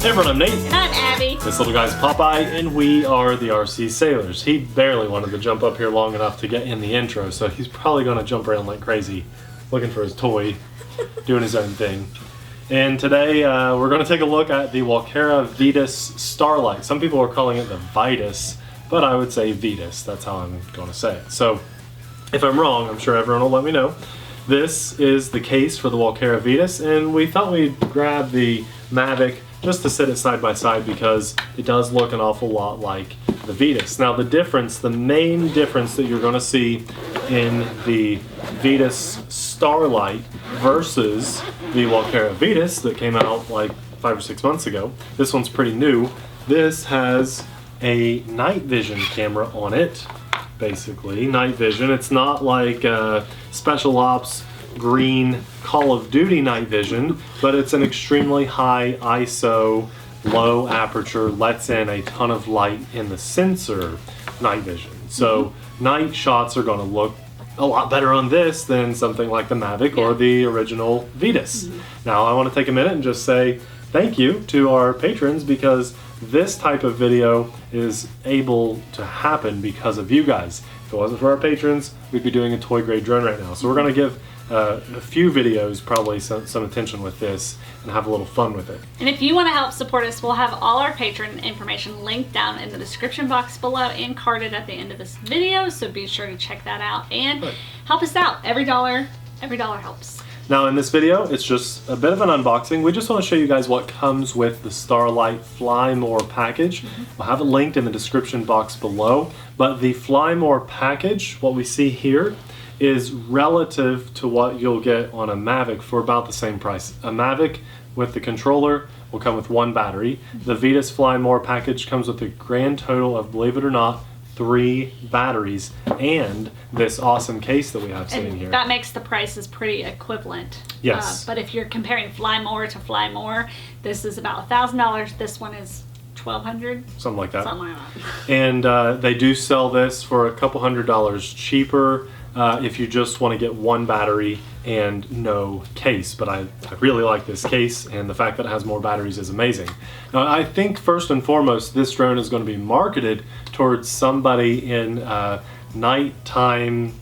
Hey everyone, I'm Nate. And I'm Abby. This little guy's Popeye, and we are the TheRcSaylors. He barely wanted to jump up here long enough to get in the intro, so he's probably going to jump around like crazy, looking for his toy, doing his own thing. And today we're going to take a look at the Walkera Vitus Starlight. Some people are calling it the Vitus, but I would say Vitus. That's how I'm going to say it. So if I'm wrong, I'm sure everyone will let me know. This is the case for the Walkera Vitus, and we thought we'd grab the Mavic just to sit it side by side because it does look an awful lot like the Vitus. Now the main difference that you're going to see in the Vitus Starlight versus the Walkera Vitus that came out like 5 or 6 months ago, this one's pretty new. This has a night vision camera on it, basically, night vision. It's not like Special Ops green Call of Duty night vision, but it's an extremely high ISO, low aperture, lets in a ton of light in the sensor night vision. So night shots are going to look a lot better on this than something like the Mavic or the original Vitus. Now I want to take a minute and just say thank you to our patrons, because this type of video is able to happen because of you guys. If it wasn't for our patrons, we'd be doing a toy grade drone right now. So we're going to give a few videos probably some attention with this and have a little fun with it. And if you want to help support us, we'll have all our patron information linked down in the description box below and carded at the end of this video, so be sure to check that out and help us out. Every dollar helps. Now in this video, it's just a bit of an unboxing. We just want to show you guys what comes with the Starlight Fly More package. We'll have it linked in the description box below. But the Fly More package, what we see here, is relative to what you'll get on a Mavic for about the same price. A Mavic with the controller will come with 1 battery. The Vitus Fly More package comes with a grand total of, believe it or not, 3 batteries and this awesome case that we have sitting here. That makes the prices pretty equivalent. Yes. But if you're comparing Fly More to Fly More, this is about $1,000. This one is $1,200. Something like that. Something like that. And they do sell this for a couple $100 cheaper if you just want to get 1 battery and no case. But I really like this case, and the fact that it has more batteries is amazing. Now I think first and foremost this drone is going to be marketed towards somebody in nighttime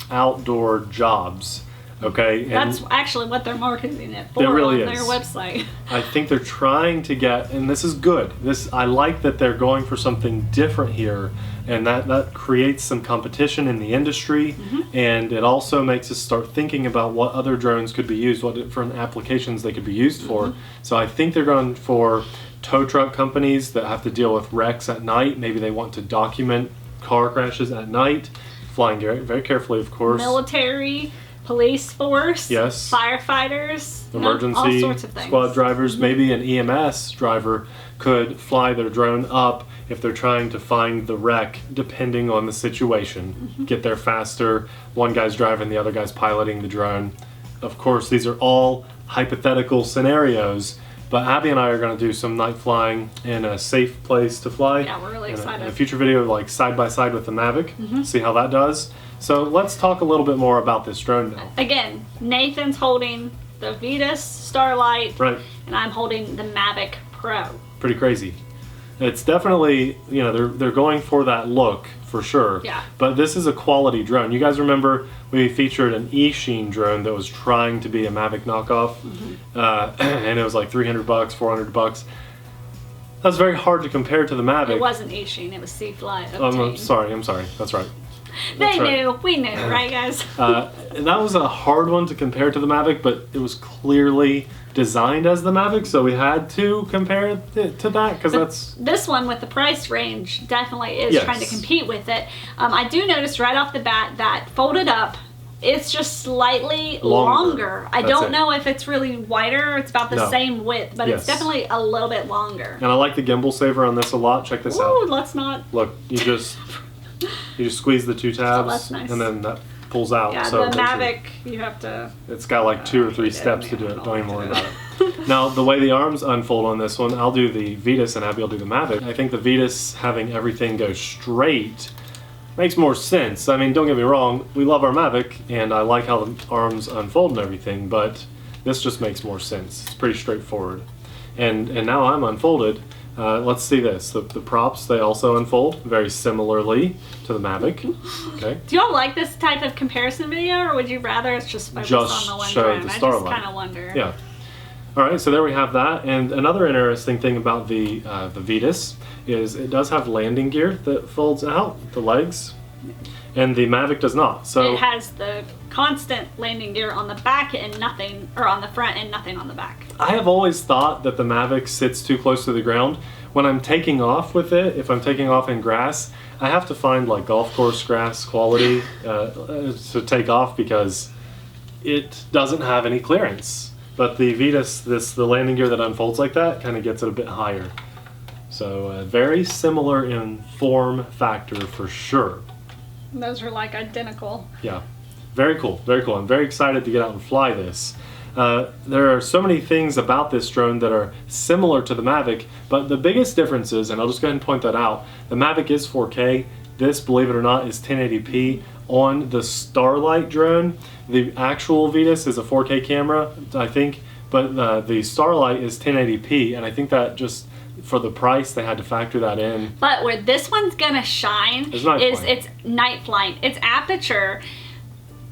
outdoor jobs. Okay, and that's actually what they're marketing it for really on their website. I think they're trying to get, and this is good. I like that they're going for something different here, and that creates some competition in the industry, and it also makes us start thinking about what other drones could be used, what different applications they could be used for. So I think they're going for tow truck companies that have to deal with wrecks at night. Maybe they want to document car crashes at night, flying very carefully, of course. Military, police force, yes, firefighters, emergency all sorts of things. Squad drivers. Maybe an EMS driver could fly their drone up if they're trying to find the wreck, depending on the situation. Get there faster. One guy's driving, the other guy's piloting the drone. Of course, these are all hypothetical scenarios, but Abby and I are going to do some night flying in a safe place to fly. Yeah, we're really excited. In a future video, like side by side with the Mavic, see how that does. So let's talk a little bit more about this drone now. Again, Nathan's holding the Vitus Starlight, right, and I'm holding the Mavic Pro. Pretty crazy. It's definitely, you know, they're going for that look for sure. Yeah. But this is a quality drone. You guys remember we featured an eSheen drone that was trying to be a Mavic knockoff, and it was like $300, $400. That's very hard to compare to the Mavic. It wasn't eSheen, it was C-Fly. I'm sorry. That's right. They knew. We knew, right, guys? That was a hard one to compare to the Mavic, but it was clearly designed as the Mavic, so we had to compare it to that, because that's... This one with the price range definitely is trying to compete with it. I do notice right off the bat that folded up, it's just slightly longer. I don't know if it's really wider. It's about the same width, but it's definitely a little bit longer. And I like the gimbal saver on this a lot. Check this out. Ooh, let's not... Look, you just squeeze the 2 tabs, that's nice. and then that pulls out. Yeah, so the Mavic, you have to... It's got like 2 or 3 steps to do it. Don't even worry about it. Now, the way the arms unfold on this one, I'll do the Vitus and Abby will do the Mavic. I think the Vitus having everything go straight makes more sense. I mean, don't get me wrong, we love our Mavic, and I like how the arms unfold and everything, but this just makes more sense. It's pretty straightforward. And now I'm unfolded. Let's see this. The props, they also unfold very similarly to the Mavic. Okay. Do y'all like this type of comparison video, or would you rather it's just focus on the one show drone? the I Starlight. just kind of wonder. Yeah. All right, so there we have that. And another interesting thing about the Vitus is it does have landing gear that folds out, the legs, and the Mavic does not. So it has the constant landing gear on the back and nothing, or on the front and nothing on the back. I have always thought that the Mavic sits too close to the ground. When I'm taking off with it, if I'm taking off in grass, I have to find like golf course grass quality to take off because it doesn't have any clearance. But the Vitus, the landing gear that unfolds like that, kind of gets it a bit higher. So very similar in form factor for sure. Those are like identical. Yeah, very cool, very cool. I'm very excited to get out and fly this. There are so many things about this drone that are similar to the Mavic, but the biggest difference is, and I'll just go ahead and point that out, the Mavic is 4K. This, believe it or not, is 1080p. On the Starlight drone, the actual Vitus is a 4K camera, I think, but the Starlight is 1080p, and I think that just for the price they had to factor that in. But where this one's gonna shine is its night flying. Its aperture,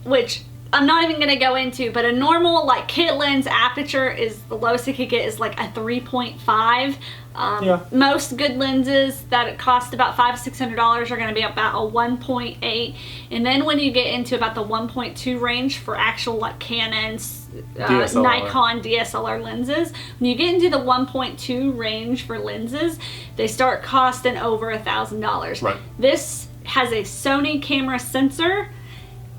which I'm not even gonna go into, but a normal like kit lens aperture is the lowest it could get is like a 3.5. Most good lenses that cost about $500-600 are going to be about a 1.8, and then when you get into about the 1.2 range for actual like Canons, Nikon DSLR lenses, when you get into the 1.2 range for lenses, they start costing over $1,000. Right. This has a Sony camera sensor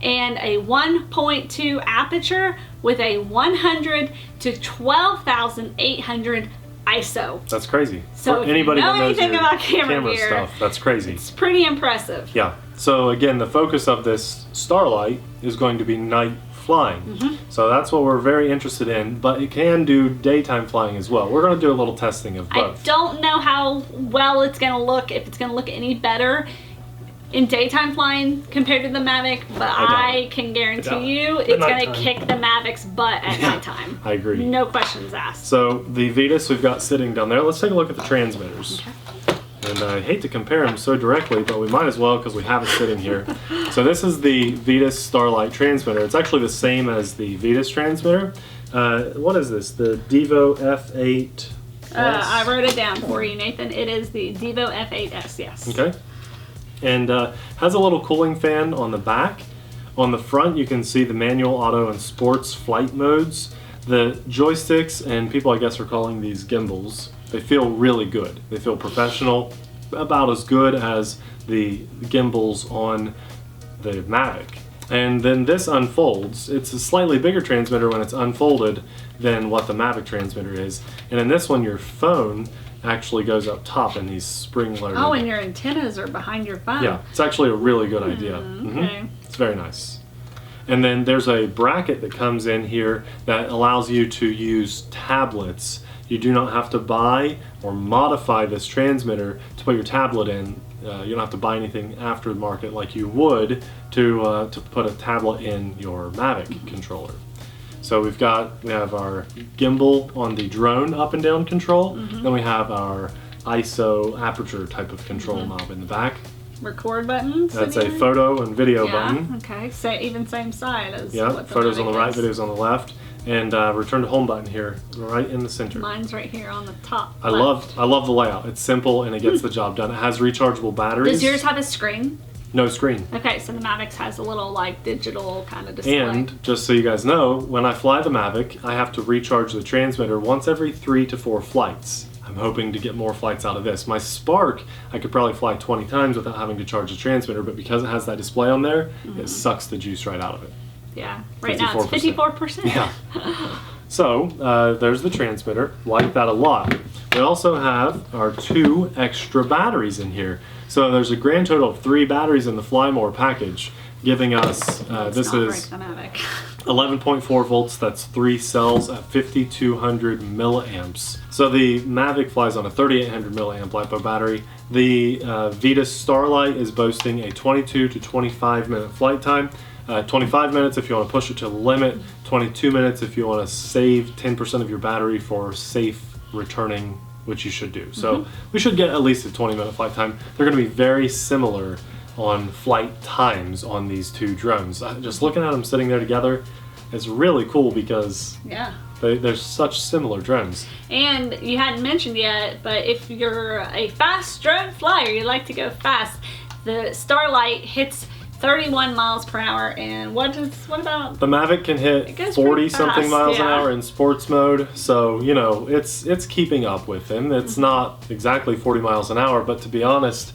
and a 1.2 aperture with a 100 to 12,800 ISO. That's crazy. So for anybody if you know that knows anything about camera gear, stuff, that's crazy. It's pretty impressive. Yeah. So again, the focus of this Starlight is going to be night flying. So that's what we're very interested in, but it can do daytime flying as well. We're going to do a little testing of both. I don't know how well it's going to look, if it's going to look any better in daytime flying compared to the Mavic, but I can guarantee you it's going to kick the Mavic's butt at nighttime. I agree. No questions asked. So the Vitus we've got sitting down there. Let's take a look at the transmitters. Okay. And I hate to compare them so directly, but we might as well because we have it sitting here. So this is the Vitus Starlight transmitter. It's actually the same as the Vitus transmitter. What is this? The Devo F8? I wrote it down for you, Nathan. It is the Devo F8S, yes. Okay. And has a little cooling fan on the back. On the front you can see the manual, auto, and sports flight modes. The joysticks, and people I guess are calling these gimbals, they feel really good. They feel professional, about as good as the gimbals on the Mavic. And then this unfolds. It's a slightly bigger transmitter when it's unfolded than what the Mavic transmitter is. And in this one your phone actually goes up top in these spring-loaded. Oh, and your antennas are behind your phone. Yeah, it's actually a really good idea. Okay. It's very nice. And then there's a bracket that comes in here that allows you to use tablets. You do not have to buy or modify this transmitter to put your tablet in. You don't have to buy anything after the market like you would to put a tablet in your Mavic controller. So we have our gimbal on the drone up and down control. Then we have our ISO aperture type of control knob in the back. Record buttons. That's a photo and video button. Okay, so even same side as yeah, photos on the right, videos on the left, and return to home button here, right in the center. Mine's right here on the top. I love the layout. It's simple and it gets the job done. It has rechargeable batteries. Does yours have a screen? No screen. Okay, so the Mavic has a little like digital kind of display. And just so you guys know, when I fly the Mavic, I have to recharge the transmitter once every 3 to 4 flights. I'm hoping to get more flights out of this. My Spark, I could probably fly 20 times without having to charge the transmitter, but because it has that display on there, it sucks the juice right out of it. Yeah, right now it's 54%. Yeah. So, there's the transmitter. Like that a lot. We also have our 2 extra batteries in here. So there's a grand total of 3 batteries in the Fly More package, giving us, this is 11.4 volts, that's 3 cells at 5,200 milliamps. So the Mavic flies on a 3,800 milliamp LiPo battery. The Vitus Starlight is boasting a 22 to 25 minute flight time. 25 minutes if you want to push it to the limit, 22 minutes if you want to save 10% of your battery for safe returning, which you should do. So we should get at least a 20-minute flight time. They're going to be very similar on flight times on these two drones. Just looking at them sitting there together, it's really cool because they're such similar drones. And you hadn't mentioned yet, but if you're a fast drone flyer, you like to go fast, the Starlight hits 31 miles per hour, and what about the Mavic can hit 40 something miles an hour in sports mode, so you know it's keeping up with them. It's not exactly 40 miles an hour, but to be honest,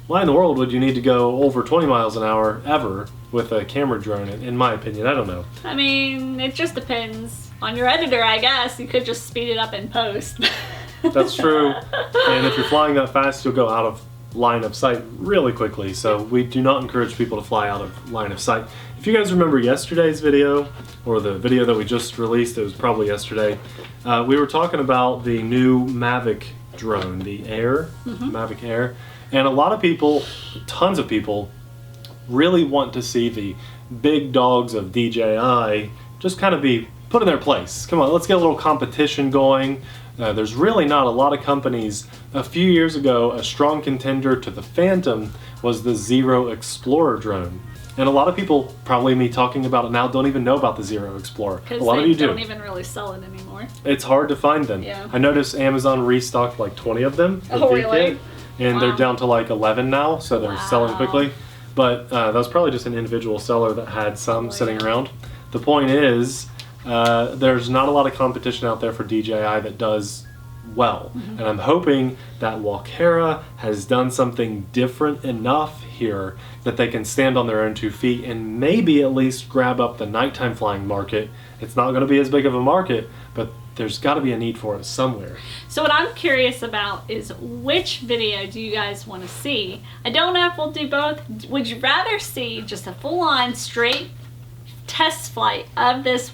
why in the world would you need to go over 20 miles an hour ever with a camera drone, in my opinion? I don't know. I mean, it just depends on your editor, I guess. You could just speed it up in post. That's true. And if you're flying that fast, you'll go out of line of sight really quickly. So we do not encourage people to fly out of line of sight. If you guys remember yesterday's video, or the video that we just released, it was probably yesterday, we were talking about the new Mavic drone, the Air, Mavic Air. And a lot of people, tons of people, really want to see the big dogs of DJI just kind of be put in their place. Come on, let's get a little competition going. There's really not a lot of companies. A few years ago, a strong contender to the Phantom was the Zero Explorer drone. And a lot of people, probably me talking about it now, don't even know about the Zero Explorer. A lot of you do. Don't even really sell it anymore. It's hard to find them. Yeah. I noticed Amazon restocked like 20 of them. Oh, really? And they're down to like 11 now, so they're selling quickly. But that was probably just an individual seller that had some sitting around. The point is, there's not a lot of competition out there for DJI that does well. And I'm hoping that Walkera has done something different enough here that they can stand on their own 2 feet and maybe at least grab up the nighttime flying market. It's not going to be as big of a market, but there's got to be a need for it somewhere. So what I'm curious about is, which video do you guys want to see? I don't know if we'll do both. Would you rather see just a full-on straight test flight of this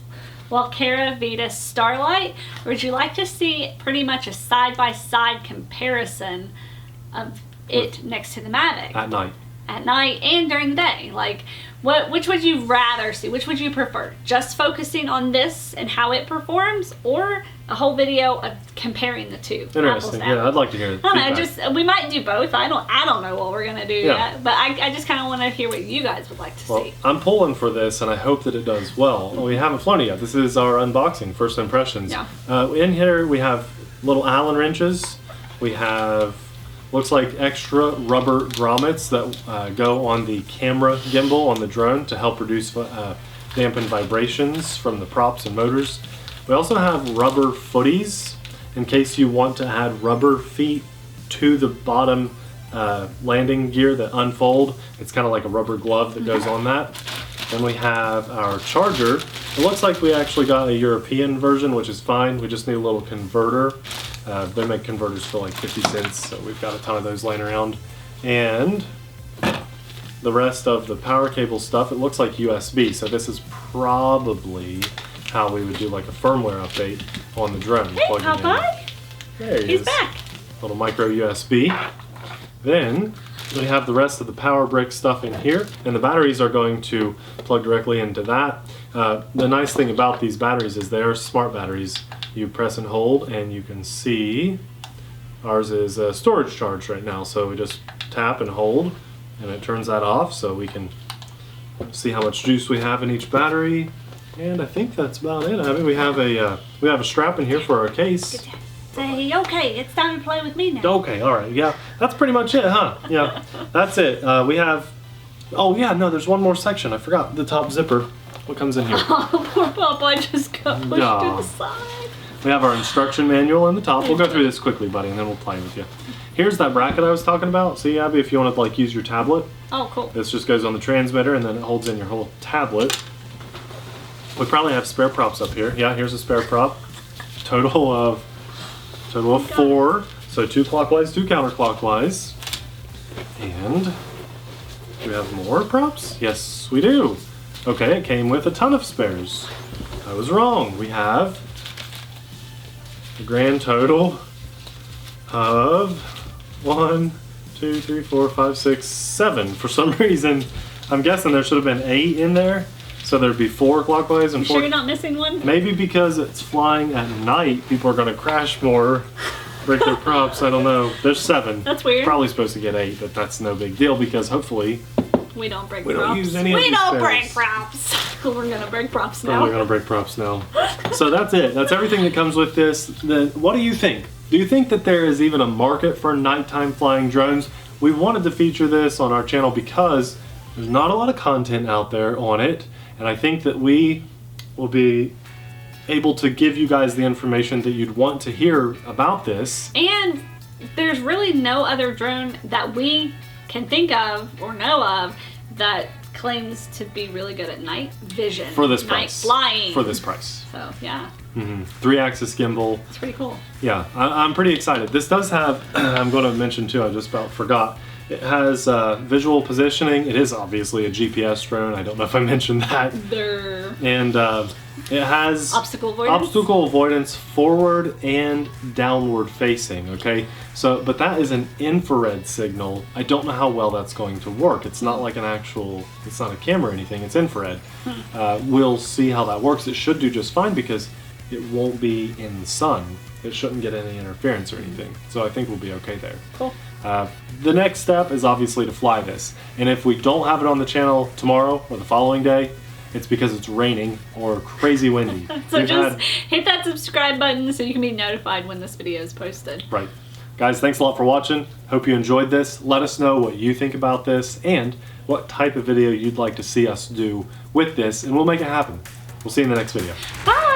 Walkera Vitus Starlight, or would you like to see pretty much a side-by-side comparison of it next to the Mavic? At night. At night and during the day. Like, which would you rather see? Which would you prefer? Just focusing on this and how it performs, or a whole video of comparing the two? Interesting. Yeah, I'd like to hear it. I don't know, we might do both. I don't know what we're gonna do yet, but I just kind of want to hear what you guys would like to see. I'm pulling for this, and I hope that it does well. We haven't flown it yet. This is our unboxing, first impressions. Yeah. In here we have little Allen wrenches. We have, looks like extra rubber grommets that go on the camera gimbal on the drone to help reduce dampened vibrations from the props and motors. We also have rubber footies in case you want to add rubber feet to the bottom landing gear that unfold. It's kind of like a rubber glove that goes on that. Then we have our charger. It looks like we actually got a European version, which is fine. We just need a little converter. They make converters for like 50 cents, so we've got a ton of those laying around. And the rest of the power cable stuff, it looks like USB, so this is probably how we would do like a firmware update on the drone. Hey, Popeye! There he is. He's back. Little micro USB. Then we have the rest of the power brick stuff in here, and the batteries are going to plug directly into that. The nice thing about these batteries is they are smart batteries. You press and hold, and you can see ours is storage charged right now, so we just tap and hold, and it turns that off, so we can see how much juice we have in each battery. And I think that's about it. I mean, we have a strap in here for our case. Say, okay, it's time to play with me now. Okay, all right, yeah, that's pretty much it, huh? Yeah, that's it. We have, oh yeah, no, there's one more section. I forgot the top zipper. What comes in here? Oh, poor Popeye just got pushed to the side. We have our instruction manual in the top. We'll go through this quickly, buddy, and then we'll play with you. Here's that bracket I was talking about. See, Abby, if you want to like use your tablet. Oh, cool. This just goes on the transmitter, and then it holds in your whole tablet. We probably have spare props up here. Yeah, here's a spare prop. Total of 4. So 2 clockwise, 2 counterclockwise. And do we have more props? Yes, we do. Okay, it came with a ton of spares. I was wrong. We have a grand total of 1, 2, 3, 4, 5, 6, 7. For some reason, I'm guessing there should have been 8 in there. So there'd be 4 clockwise and 4. Sure you're not missing one? Maybe because it's flying at night, people are going to crash more, break their props. I don't know. There's 7. That's weird. Probably supposed to get 8, but that's no big deal because hopefully we don't break we props. don't use any of We these don't spares. break props. We're gonna break props now. We're going to break props now. So that's it. That's everything that comes with this. What do you think? Do you think that there is even a market for nighttime flying drones? We wanted to feature this on our channel because there's not a lot of content out there on it, and I think that we will be able to give you guys the information that you'd want to hear about this. And there's really no other drone that we can think of or know of that claims to be really good at night vision. For this night price. flying. For this price. So, yeah. 3-axis gimbal. It's pretty cool. Yeah, I'm pretty excited. This does have, I'm going to mention too, I just about forgot, it has visual positioning. It is obviously a GPS drone. I don't know if I mentioned that. And it has obstacle avoidance forward and downward facing, okay? So, but that is an infrared signal. I don't know how well that's going to work. It's not like an actual, it's not a camera or anything, it's infrared. We'll see how that works. It should do just fine because it won't be in the sun. It shouldn't get any interference or anything. So I think we'll be okay there. Cool. The next step is obviously to fly this. And if we don't have it on the channel tomorrow or the following day, it's because it's raining or crazy windy. So just hit that subscribe button so you can be notified when this video is posted. Right. Guys, thanks a lot for watching. Hope you enjoyed this. Let us know what you think about this and what type of video you'd like to see us do with this, and we'll make it happen. We'll see you in the next video. Bye!